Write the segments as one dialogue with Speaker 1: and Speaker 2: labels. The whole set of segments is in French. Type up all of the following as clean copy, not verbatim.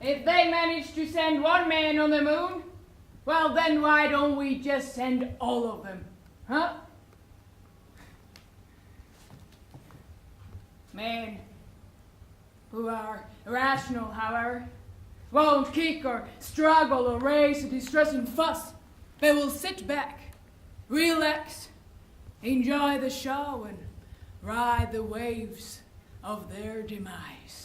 Speaker 1: If they managed to send one man on the moon, well then why don't we just send all of them, huh? Men who are irrational, however, won't kick or struggle or raise a distressing fuss, but will sit back, relax, enjoy the show and ride the waves of their demise.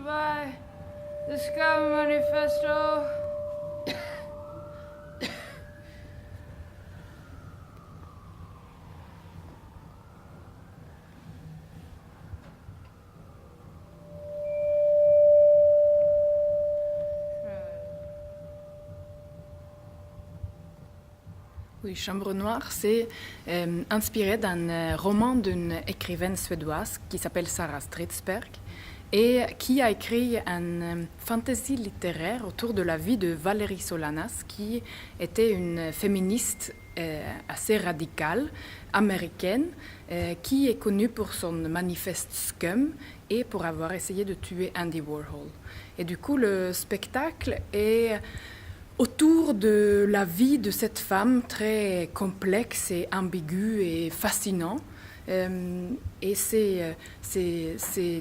Speaker 1: By the Scum Manifesto.
Speaker 2: Oui, Chambre Noire, c'est inspiré d'un roman d'une écrivaine suédoise qui s'appelle Sara Stridsberg et qui a écrit une fantasy littéraire autour de la vie de Valérie Solanas, qui était une féministe assez radicale, américaine, qui est connue pour son manifeste Scum et pour avoir essayé de tuer Andy Warhol. Et du coup, le spectacle est autour de la vie de cette femme très complexe et ambiguë et fascinante. Et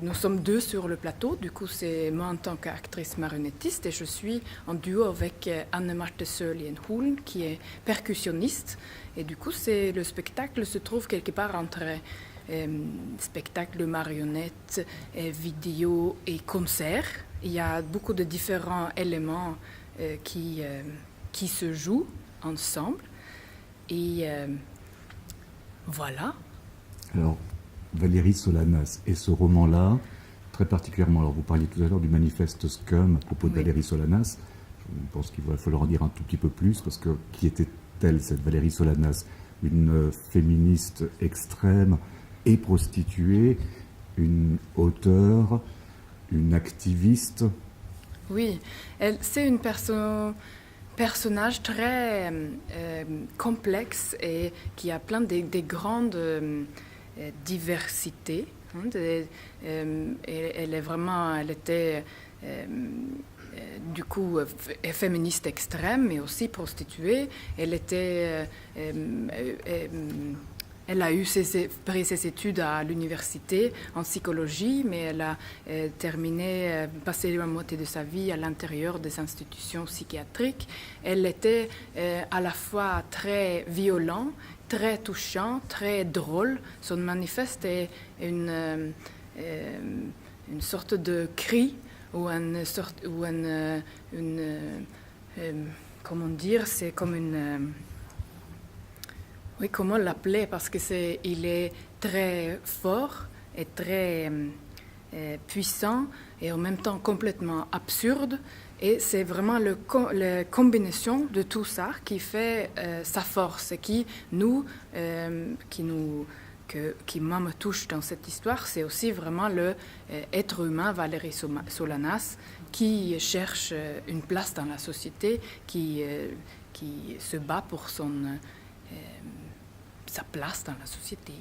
Speaker 2: nous sommes deux sur le plateau, du coup c'est moi en tant qu'actrice marionnettiste et je suis en duo avec Anne-Marte Sörlien-Huln qui est percussionniste et du coup le spectacle se trouve quelque part entre spectacle de marionnettes, vidéo et concert. Il y a beaucoup de différents éléments qui se jouent ensemble et voilà.
Speaker 3: Alors, Valérie Solanas et ce roman-là, très particulièrement, alors vous parliez tout à l'heure du manifeste Scum à propos de Valérie Solanas, je pense qu'il va falloir en dire un tout petit peu plus, parce que qui était-elle cette Valérie Solanas? Une féministe extrême et prostituée, une auteure, une activiste,
Speaker 2: Oui, c'est une personnage très complexe et qui a plein de grandes diversités. Hein, elle était du coup féministe extrême, mais aussi prostituée. Elle a pris ses études à l'université en psychologie, mais elle a passé la moitié de sa vie à l'intérieur des institutions psychiatriques. Elle était à la fois très violente, très touchant, très drôle. Son manifeste est une sorte de cri comment dire, c'est comme une... Oui, comment l'appeler? Parce que il est très fort et très puissant et en même temps complètement absurde. Et c'est vraiment la combinaison de tout ça qui fait sa force et qui me touche dans cette histoire. C'est aussi vraiment l'être humain, Valérie Solanas, qui cherche une place dans la société, qui se bat pour sa place dans la société.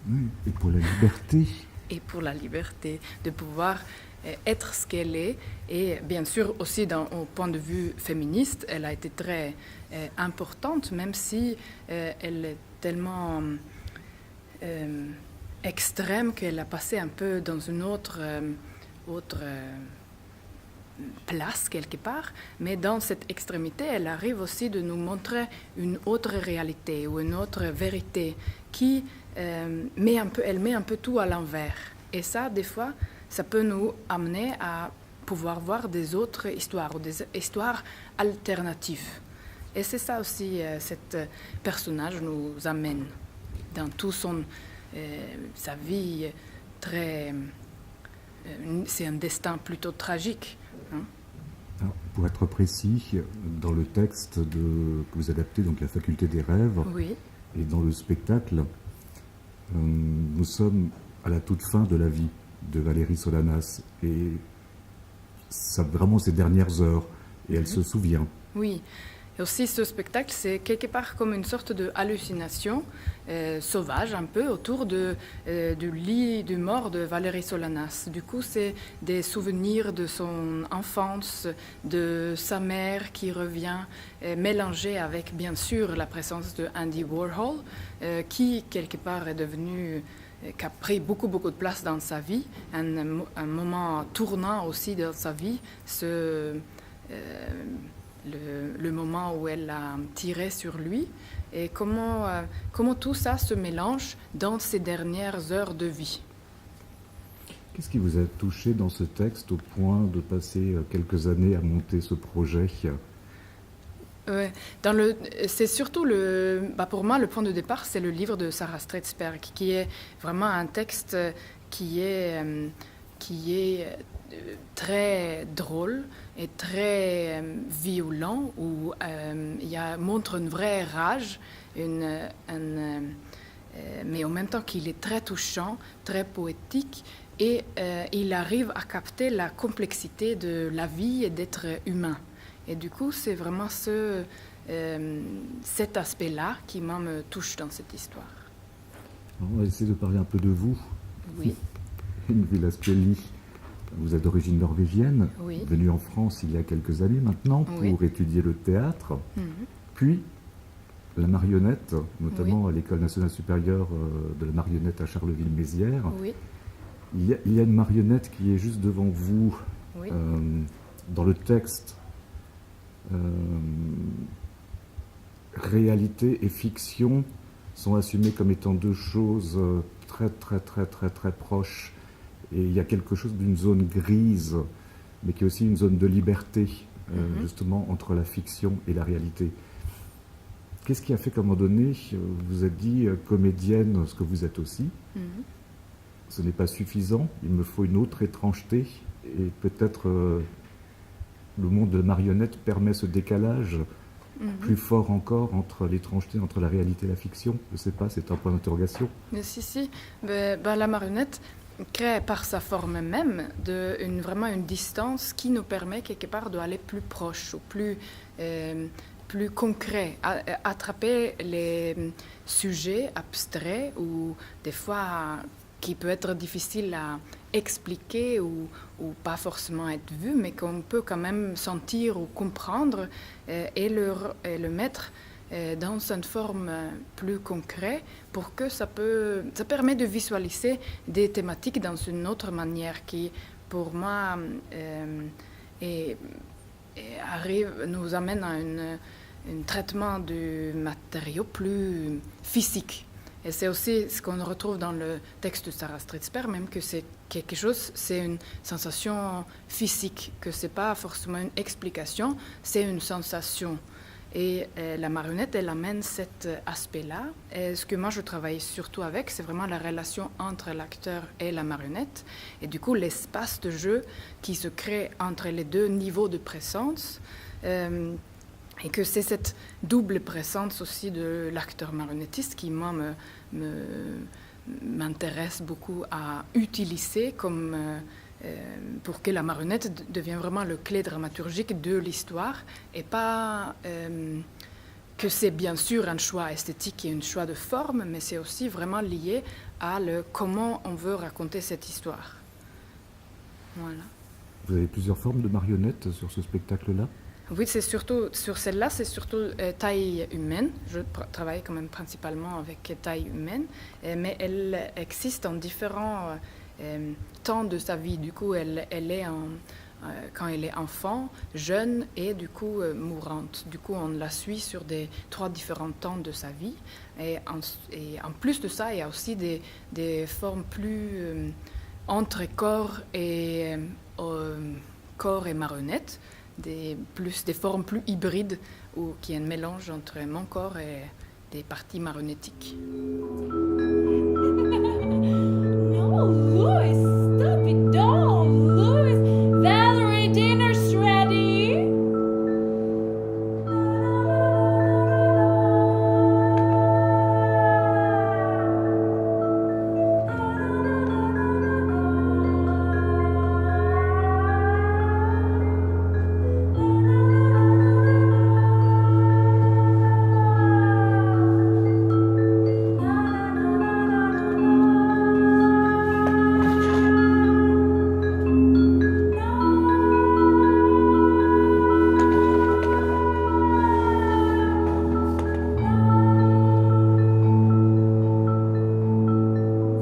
Speaker 3: Oui, et pour la liberté.
Speaker 2: Et pour la liberté de pouvoir être ce qu'elle est. Et bien sûr aussi au point de vue féministe, elle a été très importante, même si elle est tellement extrême qu'elle a passé un peu dans une autre place quelque part, mais dans cette extrémité, elle arrive aussi de nous montrer une autre réalité ou une autre vérité qui met un peu tout à l'envers. Et ça, des fois, ça peut nous amener à pouvoir voir des autres histoires ou des histoires alternatives. Et c'est ça aussi, cet personnage nous amène dans tout sa vie très... c'est un destin plutôt tragique. Hein?
Speaker 3: Alors, pour être précis, dans le texte que vous adaptez, donc La faculté des rêves,
Speaker 2: oui.
Speaker 3: Et dans le spectacle, nous sommes à la toute fin de la vie de Valérie Solanas. Et ça vraiment ses dernières heures. Et elle se souvient.
Speaker 2: Oui. Et aussi, ce spectacle, c'est quelque part comme une sorte de hallucination sauvage, un peu, autour du lit de mort de Valérie Solanas. Du coup, c'est des souvenirs de son enfance, de sa mère qui revient, mélangés avec, bien sûr, la présence de Andy Warhol, qui, quelque part, est devenu... qui a pris beaucoup de place dans sa vie, un moment tournant aussi dans sa vie, le moment où elle a tiré sur lui, et comment tout ça se mélange dans ses dernières heures de vie.
Speaker 3: Qu'est-ce qui vous a touché dans ce texte au point de passer quelques années à monter ce projet ?
Speaker 2: C'est surtout pour moi, le point de départ, c'est le livre de Sarah Stridsberg, qui est vraiment un texte qui est très drôle et très violent, où montre une vraie rage, mais en même temps qu'il est très touchant, très poétique, et il arrive à capter la complexité de la vie et d'être humain. Et du coup, c'est vraiment cet aspect-là qui me touche dans cette histoire.
Speaker 3: Alors, on va essayer de parler un peu de vous.
Speaker 2: Oui.
Speaker 3: Ingvild Aspelid, vous êtes d'origine norvégienne,
Speaker 2: oui.
Speaker 3: Venue en France il y a quelques années maintenant pour
Speaker 2: oui.
Speaker 3: étudier le théâtre, puis la marionnette, notamment
Speaker 2: oui.
Speaker 3: à l'École nationale supérieure de la marionnette à Charleville-Mézières.
Speaker 2: Oui.
Speaker 3: Il y a une marionnette qui est juste devant vous,
Speaker 2: oui.
Speaker 3: dans le texte. Réalité et fiction sont assumées comme étant deux choses très proches, et il y a quelque chose d'une zone grise, mais qui est aussi une zone de liberté, justement, entre la fiction et la réalité. Qu'est-ce qui a fait qu'à un moment donné, vous vous êtes dit, comédienne, ce que vous êtes aussi, ce n'est pas suffisant, il me faut une autre étrangeté, et peut-être le monde de la marionnette permet ce décalage plus fort encore entre l'étrangeté, entre la réalité et la fiction. Je ne sais pas, c'est un point d'interrogation.
Speaker 2: Mais si. La marionnette, crée par sa forme même vraiment une distance qui nous permet quelque part d'aller plus proche ou plus concret, attraper les sujets abstraits ou des fois qui peut être difficile à expliquer ou pas forcément être vu, mais qu'on peut quand même sentir ou comprendre et le mettre dans une forme plus concrète pour que ça permet de visualiser des thématiques dans une autre manière qui, pour moi, nous amène à un traitement du matériau plus physique. Et c'est aussi ce qu'on retrouve dans le texte de Sarah Stridsberg, même que c'est quelque chose, c'est une sensation physique, que c'est pas forcément une explication, c'est une sensation. Et la marionnette, elle amène cet aspect-là. Et ce que moi je travaille surtout avec, c'est vraiment la relation entre l'acteur et la marionnette. Et du coup, l'espace de jeu qui se crée entre les deux niveaux de présence. Et que c'est cette double présence aussi de l'acteur marionnettiste qui, moi, m'intéresse beaucoup à utiliser comme, pour que la marionnette devienne vraiment le clé dramaturgique de l'histoire et pas que c'est bien sûr un choix esthétique et un choix de forme, mais c'est aussi vraiment lié à comment on veut raconter cette histoire. Voilà.
Speaker 3: Vous avez plusieurs formes de marionnettes sur ce spectacle-là ?
Speaker 2: Oui, c'est surtout, sur celle-là, c'est surtout taille humaine. Je travaille quand même principalement avec taille humaine, mais elle existe en différents temps de sa vie. Du coup, elle est quand elle est enfant, jeune et du coup mourante. Du coup, on la suit sur 3 différents temps de sa vie. Et en plus de ça, il y a aussi des formes plus entre corps et marionnette. Des formes plus hybrides qui est un mélange entre mon corps et des parties marionnettiques.
Speaker 4: No, Louis, stop it, don't, Louis. Valerie, dinner's ready.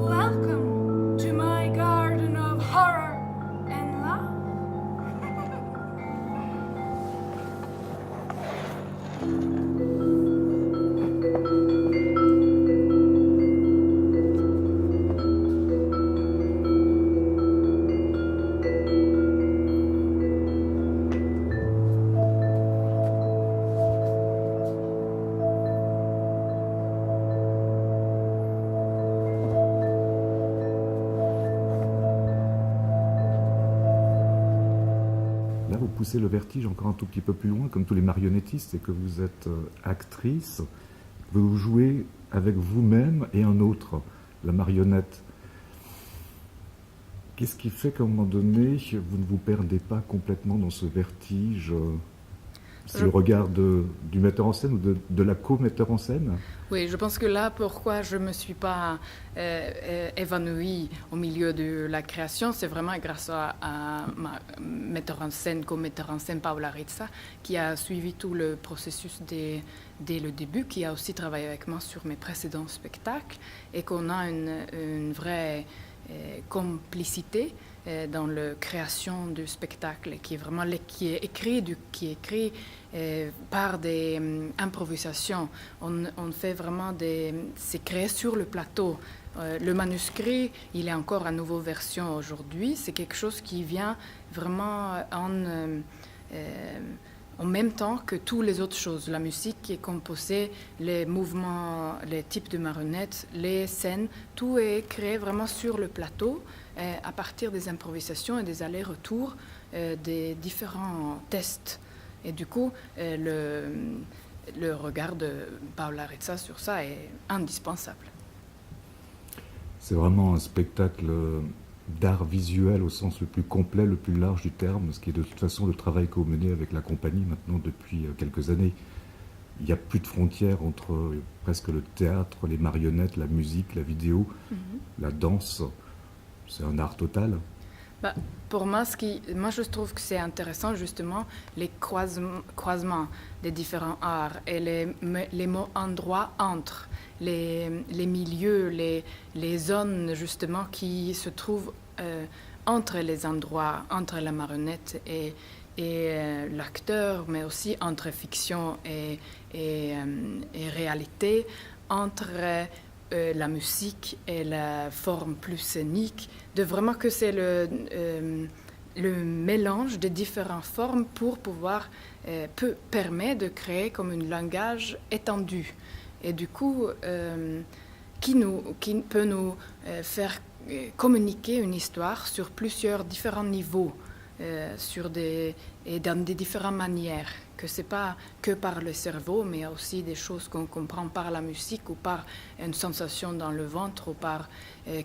Speaker 1: Welcome to my garden of horror and love.
Speaker 3: Là, vous poussez le vertige encore un tout petit peu plus loin, comme tous les marionnettistes, et que vous êtes actrice. Vous jouez avec vous-même et un autre, la marionnette. Qu'est-ce qui fait qu'à un moment donné, vous ne vous perdez pas complètement dans ce vertige C'est le regard du metteur en scène ou de la co-metteur en scène?
Speaker 2: Oui, je pense que là, pourquoi je ne me suis pas évanouie au milieu de la création, c'est vraiment grâce à ma metteur en scène, co-metteur en scène, Paula Rizza, qui a suivi tout le processus dès le début, qui a aussi travaillé avec moi sur mes précédents spectacles, et qu'on a une vraie complicité dans la création du spectacle, qui est vraiment qui est écrit par des improvisations. On fait vraiment c'est créé sur le plateau. Le manuscrit, il est encore en nouvelle version aujourd'hui. C'est quelque chose qui vient vraiment en même temps que toutes les autres choses. La musique qui est composée, les mouvements, les types de marionnettes, les scènes, tout est créé vraiment sur le plateau à partir des improvisations et des allers-retours des différents tests. Et du coup, le regard de Paula Rizza sur ça est indispensable.
Speaker 3: C'est vraiment un spectacle d'art visuel au sens le plus complet, le plus large du terme, ce qui est de toute façon le travail que vous menez avec la compagnie maintenant depuis quelques années. Il n'y a plus de frontières entre presque le théâtre, les marionnettes, la musique, la vidéo, la danse. C'est un art total.
Speaker 2: Bah, pour moi, moi, je trouve que c'est intéressant justement les croisements des différents arts et les mots endroits entre les milieux, les zones justement qui se trouvent entre les endroits, entre la marionnette et l'acteur, mais aussi entre fiction et réalité, entre la musique et la forme plus scénique, de vraiment que c'est le mélange de différentes formes pour pouvoir permettre de créer comme un langage étendu. Et du coup, qui peut nous faire communiquer une histoire sur plusieurs différents niveaux, et dans des différentes manières, que ce n'est pas que par le cerveau, mais aussi des choses qu'on comprend par la musique ou par une sensation dans le ventre ou par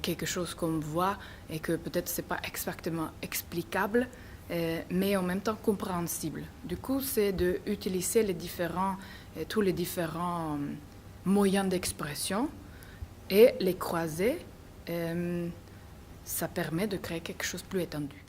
Speaker 2: quelque chose qu'on voit et que peut-être ce n'est pas exactement explicable, mais en même temps compréhensible. Du coup, c'est d'utiliser tous les différents moyens d'expression et les croiser. Ça permet de créer quelque chose de plus étendu.